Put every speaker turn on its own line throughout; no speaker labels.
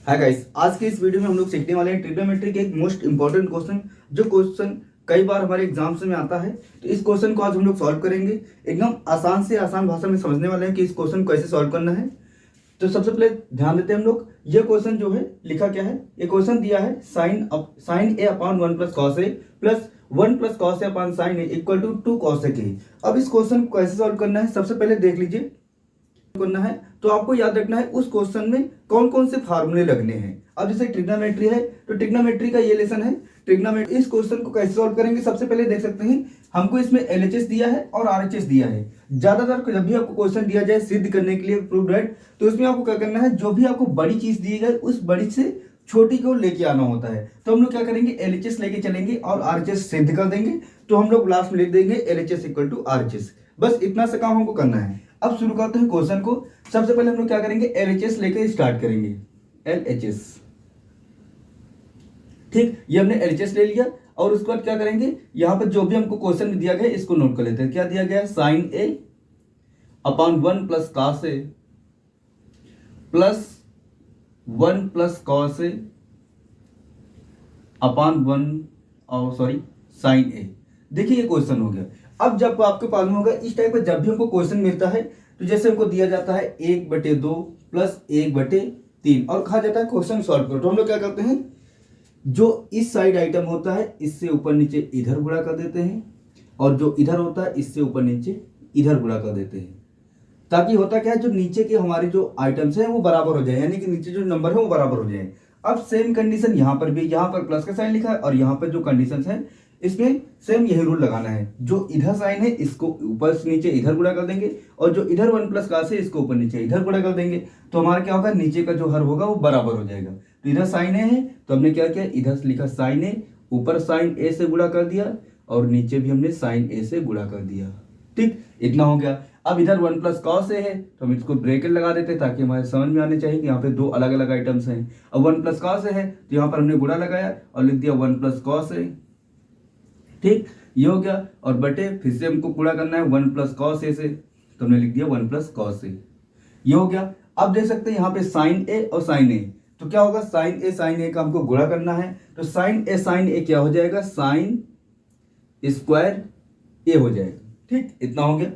Hi guys, आज के इस वीडियो में हम लोग सीखने वाले हैं ट्रिग्नोमेट्री के एक मोस्ट इंपॉर्टेंट क्वेश्चन, जो क्वेश्चन कई बार हमारे एग्जाम्स में आता है। तो इस क्वेश्चन को आज हम लोग सॉल्व करेंगे। एकदम आसान से आसान भाषा में समझने वाले हैं कि इस क्वेश्चन को कैसे सॉल्व करना है। तो सबसे पहले ध्यान देते हैं हम लोग, ये क्वेश्चन जो है लिखा क्या है। ये क्वेश्चन दिया है sine A upon 1 plus cos A plus 1 plus cos A upon sine A equal to 2 cos A के। अब इस क्वेश्चन को कैसे सॉल्व करना है, सबसे पहले देख लीजिए करना है। तो आपको याद रखना है उस क्वेश्चन में कौन कौन से फार्मूले लगने हैं। अब जैसे ट्रिग्नोमेट्री है तो ट्रिग्नोमेट्री का ये लेसन है ट्रिग्नोमेट्री। इस क्वेश्चन को कैसे सॉल्व करेंगे, सबसे पहले देख सकते हैं हमको इसमें एलएचएस दिया है और आरएचएस दिया है। ज्यादातर जब भी आपको क्वेश्चन दिया जाए सिद्ध करने के लिए प्रूव राइट, तो इसमें आपको क्या करना है, जो भी आपको बड़ी चीज दी जाए उस बड़ी से छोटी को लेके आना होता है। तो हम लोग क्या करेंगे, एलएचएस लेके चलेंगे और आरएचएस सिद्ध कर देंगे। तो हम लोग लास्ट में लिख देंगे एलएचएस इक्वल टू आरएचएस। बस इतना सा काम हमको करना है। अब शुरू करते हैं क्वेश्चन को। सबसे पहले हम लोग क्या करेंगे, एलएचएस लेके स्टार्ट करेंगे। एलएचएस, ठीक, ये हमने एलएचएस ले लिया और उसके बाद क्या करेंगे, यहां पर जो भी हमको क्वेश्चन में दिया गया इसको नोट कर लेते हैं। क्या दिया गया है, sine A upon 1 plus cos A plus 1 plus cos A upon 1 sign ए। देखिए ये क्वेश्चन हो गया। अब जब आपको मालूम होगा इस टाइप का जब भी हमको क्वेश्चन मिलता है, तो जैसे हमको दिया जाता है 1/2 प्लस 1/3 और कहा जाता है क्वेश्चन सॉल्व करो, तो हम लोग क्या करते हैं, जो इस साइड आइटम होता है इससे ऊपर नीचे इधर गुणा कर देते हैं और जो इधर होता है इससे ऊपर नीचे इधर गुणा कर देते हैं। ताकि होता क्या है, जो नीचे के हमारे जो आइटम्स हैं वो बराबर हो जाए, यानी कि नीचे जो नंबर है वो बराबर हो जाए। अब सेम कंडीशन यहाँ पर भी, यहाँ पर प्लस का साइन लिखा है और यहाँ पर जो कंडीशन है इसमें सेम यही रूल लगाना है। जो इधर साइन है इसको ऊपर से नीचे इधर गुणा कर देंगे और जो इधर 1 प्लस का से इसको ऊपर नीचे इधर गुणा कर देंगे। तो हमारा क्या होगा, नीचे का जो हर होगा वो बराबर हो जाएगा। तो इधर साइन ए है तो हमने क्या किया, इधर से लिखा साइन ए, ऊपर साइन ए से गुणा कर दिया और नीचे भी हमने साइन ए से गुणा कर दिया। ठीक, इतना हो गया। अब इधर 1 प्लस कॉस ए है तो हम इसको ब्रैकेट लगा देते हैं ताकि हमारे समझ में आने चाहिए कि यहाँ पे दो अलग अलग आइटम्स हैं। अब 1 प्लस कॉस ए है तो यहाँ पर हमने गुणा लगाया और लिख दिया 1 प्लस कॉस ए। ठीक, ये हो गया। और बटे फिर से हमको गुणा करना है 1 प्लस कॉस ए से, तो हमने लिख दिया 1 प्लस कॉस ए। ये हो गया। अब देख सकते हैं यहाँ पे साइन ए और साइन ए, तो क्या होगा, साइन ए का हमको गुणा करना है। तो साइन ए क्या हो जाएगा, साइन स्क्वायर ए हो जाएगा। ठीक, इतना हो गया।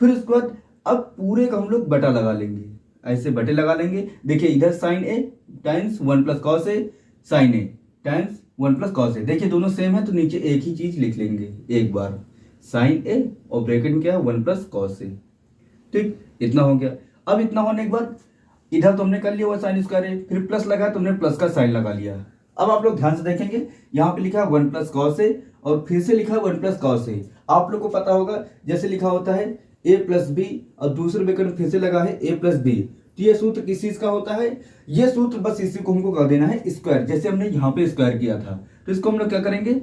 फिर उसके बाद अब पूरे का हम लोग बटा लगा लेंगे, ऐसे बटे लगा लेंगे। देखिए इधर साइन ए टाइम्स 1 प्लस कॉस ए, साइन ए टाइम्स 1 प्लस कॉस ए। देखिए दोनों सेम है तो नीचे एक ही चीज लिख लेंगे एक बार, साइन ए और ब्रैकेट में क्या है 1 प्लस कॉस ए। ठीक, इतना हो गया। अब इतना होने के बाद इधर तो हमने कर लिया हुआ साइन स्क्वायर ए, फिर प्लस लगा तो हमने प्लस का साइन लगा लिया। अब आप लोग ध्यान से देखेंगे, यहाँ पे लिखा है 1 प्लस कॉस ए और फिर से लिखा है 1 प्लस कॉस ए। आप लोग को पता होगा जैसे लिखा होता है ए प्लस बी और दूसरे ब्रैकेट में फिर से लगा है ए प्लस बी, तो ये सूत्र किस चीज का होता है, ये सूत्र बस इसी को हमको कर देना है स्क्वायर, जैसे हमने यहाँ पे स्क्वायर किया था। तो इसको हम लोग क्या करेंगे,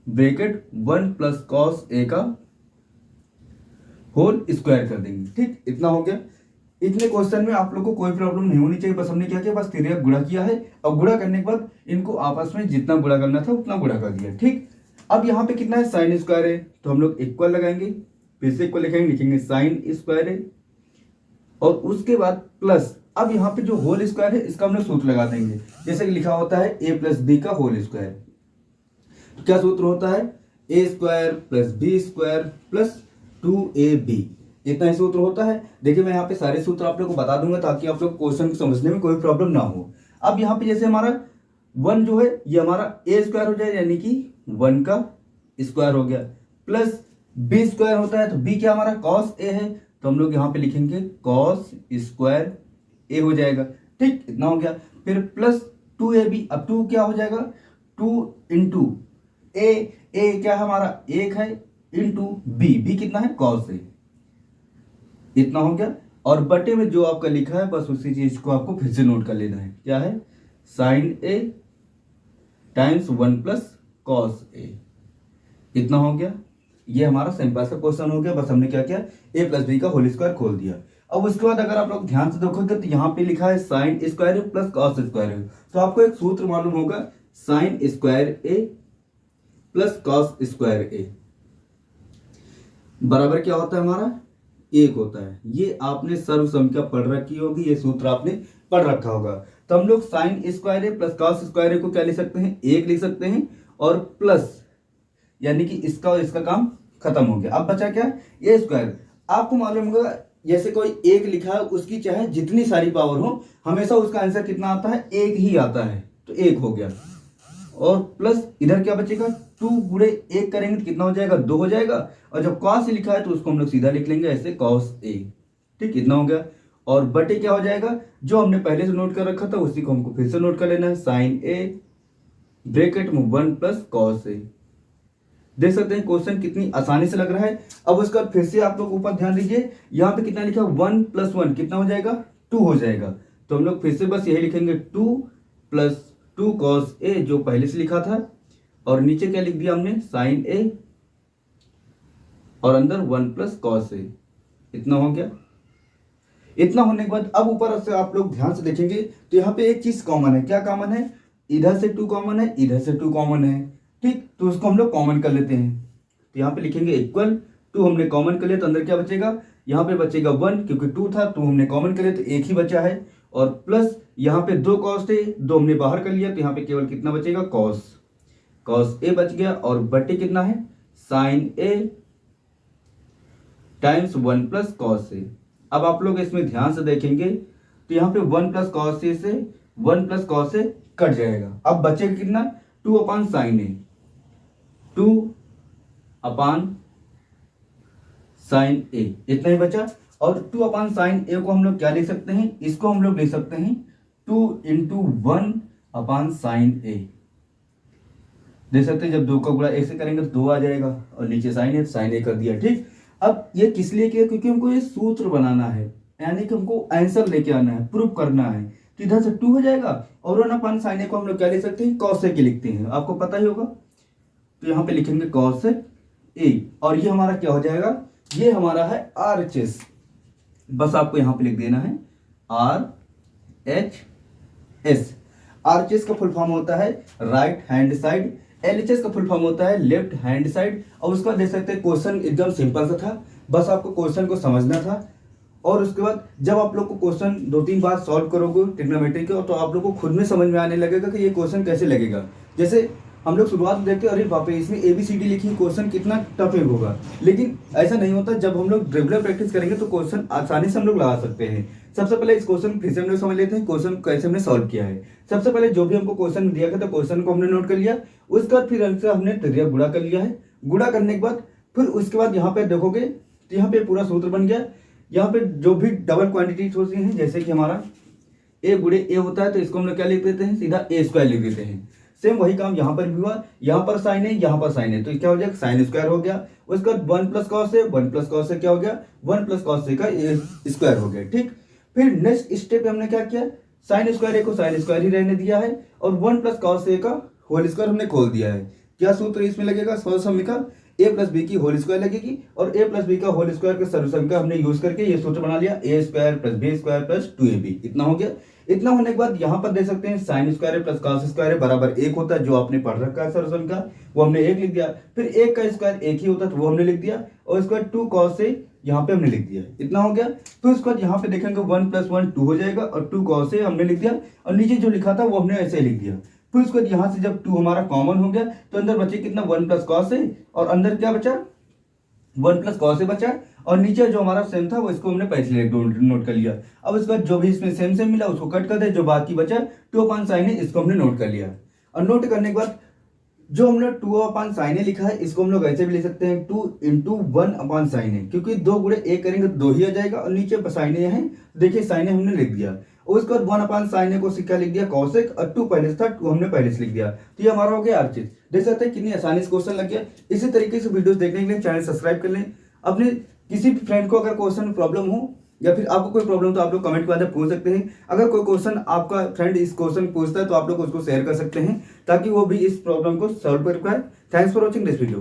ब्रैकेट 1 प्लस कॉस ए का होल स्क्वायर कर देंगे। ठीक, इतना हो गया। इतने क्वेश्चन में आप लोग को कोई प्रॉब्लम नहीं होनी चाहिए। बस हमने क्या किया, बस तिरक गुणा किया है और गुणा करने के बाद इनको आपस में जितना गुणा करना था उतना गुणा कर दिया। ठीक, अब यहाँ पे कितना है, साइन स्क्वायर है तो हम लोग इक्वल लगाएंगे, फिर से इक्वल लिखेंगे साइन स्क्वायर है और उसके बाद प्लस। अब यहाँ पे जो होल स्क्वायर है इसका हम लोग सूत्र लगा देंगे, जैसे कि लिखा होता है ए प्लस बी का होल स्क्वायर। तो क्या सूत्र होता है, A square plus B square plus 2ab, इतना ही सूत्र होता है। देखिए मैं यहाँ पे सारे सूत्र आप लोग को बता दूंगा ताकि आप लोग क्वेश्चन को समझने में कोई प्रॉब्लम ना हो। अब यहाँ पे जैसे हमारा 1 जो है ये हमारा ए स्क्वायर हो जाए, यानी कि 1 का स्क्वायर हो गया, प्लस बी स्क्वायर होता है तो बी क्या हमारा कॉस ए है, तो हम लोग यहाँ पे लिखेंगे कॉस स्क्वायर ए हो जाएगा। ठीक, इतना हो गया। फिर प्लस 2ab, अब 2 क्या हो जाएगा, 2 इंटू ए क्या हमारा 1 है इंटू बी कितना है कॉस ए, इतना हो गया। और बटे में जो आपका लिखा है बस उसी चीज को आपको फिर से नोट कर लेना है, क्या है, साइन ए टाइम्स 1 प्लस कॉस ए, इतना हो गया। ये हमारा सिंपल सा क्वेश्चन हो गया। बस हमने क्या किया, ए प्लस बी का होल स्क्वायर खोल दिया। अब उसके बाद अगर आप लोग ध्यान से देखोगे तो यहाँ पे लिखा है साइन स्क्वायर ए प्लस कॉस स्क्वायर ए, तो आपको एक सूत्र मालूम होगा, साइन स्क्वायर ए प्लस कॉस स्क्वायर ए बराबर क्या होता है हमारा, 1 होता है। ये आपने सर्व संख्या पढ़ रखी होगी, ये सूत्र आपने पढ़ रखा होगा। तो हम लोग साइन स्क्वायर ए प्लस कॉस स्क्वायर ए को क्या लिख सकते हैं, 1 लिख सकते हैं, और प्लस यानी कि इसका और इसका काम खत्म हो गया। अब बचा क्या, ए स्क्वायर। आपको मालूम होगा जैसे कोई 1 लिखा है, उसकी चाहे जितनी सारी पावर हो, हमेशा उसका आंसर कितना आता है, 1 ही आता है, तो 1 हो गया। और प्लस इधर क्या बचेगा, 2 गुणे 1 करेंगे तो कितना हो जाएगा, 2 हो जाएगा। और जब कॉस लिखा है तो उसको हम लोग सीधा लिख लेंगे ऐसे, कॉस ए। ठीक, इतना हो गया। और बटे क्या हो जाएगा, जो हमने पहले से नोट कर रखा था उसी को हमको फिर से नोट कर लेना है, साइन ए ब्रैकेट में 1 प्लस कॉस ए। देख सकते हैं क्वेश्चन कितनी आसानी से लग रहा है। अब उसके बाद फिर से आप लोग ऊपर ध्यान दीजिए, यहाँ पे कितना लिखा, 1 + 1 कितना हो जाएगा, 2 हो जाएगा। तो हम लोग फिर से बस यही लिखेंगे, 2 + 2 कॉस ए जो पहले से लिखा था, और नीचे क्या लिख दिया हमने, साइन ए, और अंदर 1 + कॉस ए। इतना हो गया। इतना होने के बाद अब ऊपर से आप लोग ध्यान से देखेंगे तो यहाँ पे एक चीज कॉमन है। क्या कॉमन है, इधर से 2 कॉमन है, इधर से 2 कॉमन है। ठीक, तो उसको हम लोग कॉमन कर लेते हैं। तो यहाँ पे लिखेंगे इक्वल 2 हमने कॉमन कर लिया, तो अंदर क्या बचेगा, यहाँ पे बचेगा 1, क्योंकि 2 था, 2 हमने कॉमन कर लिया तो 1 ही बचा है। और प्लस यहाँ पे 2 कॉस थे, 2 हमने बाहर कर लिया, तो यहाँ पे केवल कितना बचेगा, कॉस ए बच गया। और बटे कितना है, sine A times 1 + cos A. अब आप लोग इसमें ध्यान से देखेंगे तो यहाँ पे 1 + कॉस ए से 1 + कॉस ए कट जाएगा। अब बचेगा कितना, 2/sin ए, 2/sin ए, इतना ही बचा। और 2/sin ए को हम लोग क्या लिख सकते हैं, इसको हम लोग लिख सकते हैं 2 × 1/sin ए। देख सकते हैं जब 2 का गुणा 1 से करेंगे तो 2 आ जाएगा, और नीचे साइन है, साइन ए कर दिया। ठीक, अब ये किस लिए किया, क्योंकि हमको ये सूत्र बनाना है, यानी कि हमको आंसर लेके आना है, प्रूफ करना है। तो इधर से 2 हो जाएगा, और 1/sin ए को हम लोग क्या लिख सकते हैं, cos ए के लिखते हैं, आपको पता ही होगा। तो यहाँ पे लिखेंगे cos ए, और ये हमारा क्या हो जाएगा, ये हमारा है RHS। बस आपको यहाँ पे लिख देना है RHS। RHS का फुल फॉर्म होता है राइट हैंड साइड, LHS का फुल फॉर्म होता है लेफ्ट हैंड साइड। और उसका देख सकते हैं क्वेश्चन एकदम सिंपल सा था, बस आपको क्वेश्चन को समझना था। और उसके बाद जब आप लोग को क्वेश्चन 2-3 बार सॉल्व करोगे ट्रिग्नोमेट्री के, तो आप लोग को खुद में समझ में आने लगेगा कि ये क्वेश्चन कैसे लगेगा। जैसे हम लोग शुरुआत में देखते हैं, अरे बाप रे इसमें ABCD लिखी, क्वेश्चन कितना टफ होगा, लेकिन ऐसा नहीं होता। जब हम लोग रेगुलर प्रैक्टिस करेंगे तो क्वेश्चन आसानी से हम लोग लगा सकते हैं। सबसे पहले इस क्वेश्चन फिर से हम लोग समझ लेते हैं क्वेश्चन कैसे हमने सॉल्व किया है। सबसे पहले जो भी हमको क्वेश्चन दिया गया था, क्वेश्चन को हमने नोट कर लिया, उसके बाद फिर हमने त्रिज्या गुणा कर लिया है। गुणा करने के बाद फिर उसके बाद यहाँ पे देखोगे तो यहाँ पे पूरा सूत्र बन गया। यहाँ पे जो भी डबल क्वांटिटीज होती हैं, जैसे कि हमारा a गुणे a होता है, तो इसको हम लोग क्या लिख देते हैं, सीधा a² लिख देते हैं। सेम वही काम यहाँ पर भी हुआ, यहाँ पर साइन है, यहाँ पर साइन है, तो क्या हो जाएगा, sin स्क्वायर हो गया। उसके बाद 1 + cos ए, 1 + cos ए क्या हो गया, 1 + cos ए का स्क्वायर हो गया। ठीक, फिर नेक्स्ट स्टेप हमने क्या किया, sin स्क्वायर ए को sin स्क्वायर ही रहने दिया है, और 1 + cos ए का होल स्क्वायर हमने खोल दिया है। क्या सूत्र इसमें लगेगा, सर्वसम्मी का a + b की होल स्क्वायर लगेगी, और a + b का होल स्क्वायर के सर्वसम्मी का हमने यूज करके ये सूत्र बना लिया, a² + b² + 2ab। इतना हो गया। इतना होने के बाद यहाँ पर देख सकते हैं sin स्क्वायर + cos स्क्वायर बराबर 1 होता है, जो आपने पढ़ रखा है सर्वसम्मी का, वो हमने 1 लिख दिया। फिर 1 का स्क्वायर 1 ही होता है, तो वो हमने लिख दिया, और इसके बाद 2 cos ए यहाँ पे हमने लिख दिया। इतना हो गया। तो इसके बाद यहाँ पे देखेंगे 1 + 1 2 हो जाएगा, और 2 cos ए हमने लिख दिया, और नीचे जो लिखा था वो हमने ऐसे लिख दिया। फिर उसके बाद यहाँ से जब 2 हमारा कॉमन हो गया, तो अंदर बचे कितना, 1 + cos ए, और अंदर क्या बचा, 1 + cos ए बचा, और नीचे जो हमारा सेम था वो इसको हमने पहले नोट कर लिया। अब इसके बाद जो भी इसमें सेम मिला उसको कट कर दे, जो बाकी बचा 2/sin ए, इसको हमने नोट कर लिया। और नोट करने के बाद जो हमने 2/sin ए लिखा है, इसको हम लोग ऐसे भी लिख सकते हैं 2 × 1/sin ए, क्योंकि 2 गुणे 1 करेंगे तो 2 ही आ जाएगा, और नीचे sin ए है, देखिए sin ए हमने लिख दिया। और उसके बाद 1/sin ए को सिक्का लिख दिया cos ए, और 2 पहले से था, 2 हमने पहले से लिख दिया। तो ये हमारा हो गया RHS। देख सकते हैं कितनी आसानी से क्वेश्चन लग गया। इसी तरीके से वीडियोस देखने के लिए चैनल सब्सक्राइब कर लें। अपने किसी भी फ्रेंड को अगर क्वेश्चन में प्रॉब्लम हो, या फिर आपको कोई प्रॉब्लम, तो आप लोग कमेंट के बाद पूछ सकते हैं। अगर कोई क्वेश्चन आपका फ्रेंड इस क्वेश्चन पूछता है, तो आप लोग उसको शेयर कर सकते हैं, ताकि वो भी इस प्रॉब्लम को सॉल्व कर पाए। Thanks for watching this video.